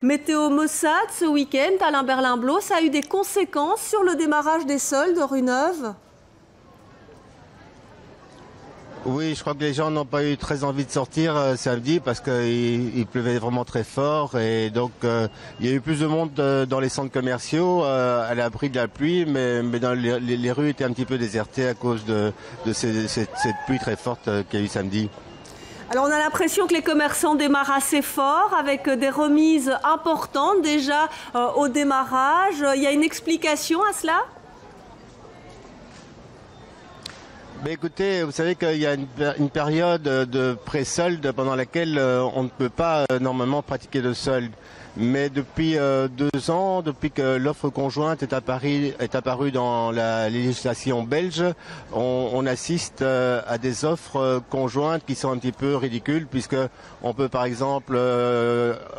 Météo maussade ce week-end, Alain Berlin-Blot, ça a eu des conséquences sur le démarrage des soldes rue Neuve? Oui, je crois que les gens n'ont pas eu très envie de sortir samedi parce qu'il pleuvait vraiment très fort et donc il y a eu plus de monde dans les centres commerciaux à l'abri de la pluie, mais dans les rues étaient un petit peu désertées à cause de cette pluie très forte qu'il y a eu samedi. Alors on a l'impression que les commerçants démarrent assez fort avec des remises importantes déjà au démarrage. Il y a une explication à cela ? Mais écoutez, vous savez qu'il y a une période de pré-solde pendant laquelle on ne peut pas normalement pratiquer de solde. Mais depuis 2 ans, depuis que l'offre conjointe est apparue dans la législation belge, on assiste à des offres conjointes qui sont un petit peu ridicules, puisque on peut par exemple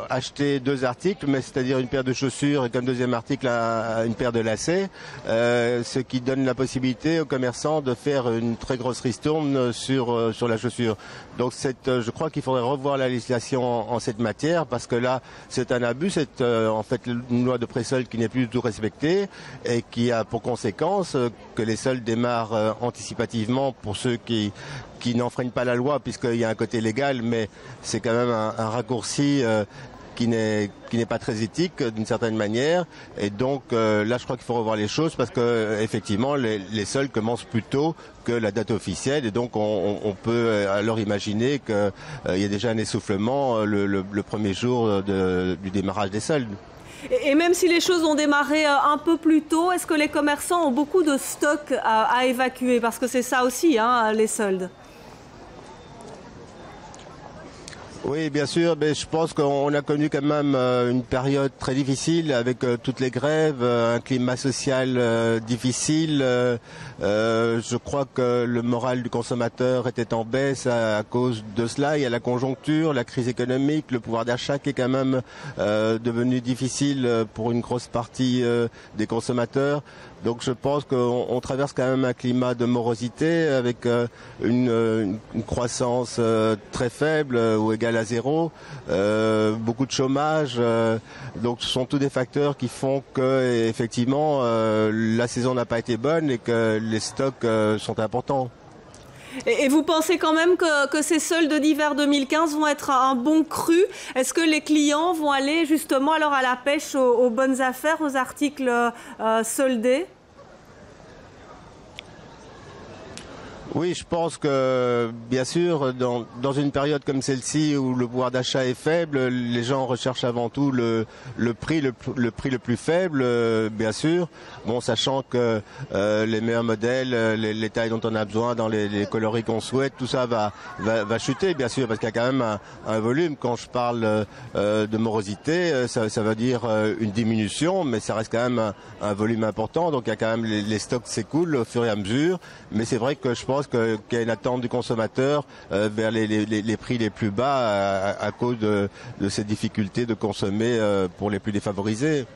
acheter 2 articles, mais c'est-à-dire une paire de chaussures et comme deuxième article une paire de lacets, ce qui donne la possibilité aux commerçants de faire une très grosse ristourne sur la chaussure. Donc je crois qu'il faudrait revoir la législation en cette matière, parce que là c'est un abus, c'est en fait une loi de pré-solde qui n'est plus du tout respectée et qui a pour conséquence que les soldes démarrent anticipativement pour ceux qui n'enfreignent pas la loi, puisqu'il y a un côté légal, mais c'est quand même un raccourci qui n'est pas très éthique d'une certaine manière, et donc là je crois qu'il faut revoir les choses, parce que effectivement les soldes commencent plus tôt que la date officielle, et donc on peut alors imaginer qu'il y a déjà un essoufflement le premier jour du démarrage des soldes. Et même si les choses ont démarré un peu plus tôt, est-ce que les commerçants ont beaucoup de stocks à évacuer? Parce que c'est ça aussi, hein, les soldes. Oui, bien sûr, mais je pense qu'on a connu quand même une période très difficile avec toutes les grèves, un climat social difficile. Je crois que le moral du consommateur était en baisse à cause de cela. Il y a la conjoncture, la crise économique, le pouvoir d'achat qui est quand même devenu difficile pour une grosse partie des consommateurs. Donc je pense qu'on traverse quand même un climat de morosité avec une croissance très faible ou égale à 0, beaucoup de chômage. Donc ce sont tous des facteurs qui font que effectivement la saison n'a pas été bonne et que les stocks sont importants. Et vous pensez quand même que ces soldes d'hiver 2015 vont être un bon cru? Est-ce que les clients vont aller justement alors à la pêche aux bonnes affaires, aux articles soldés? Oui, je pense que, bien sûr, dans une période comme celle-ci où le pouvoir d'achat est faible, les gens recherchent avant tout le prix le plus faible, bien sûr. Bon, sachant que les meilleurs modèles, les tailles dont on a besoin, dans les coloris qu'on souhaite, tout ça va chuter, bien sûr, parce qu'il y a quand même un volume. Quand je parle de morosité, ça veut dire une diminution, mais ça reste quand même un volume important. Donc il y a quand même les stocks s'écoulent au fur et à mesure. Mais c'est vrai que je pense qu'il y a une attente du consommateur vers les prix les plus bas à cause de ces difficultés de consommer pour les plus défavorisés.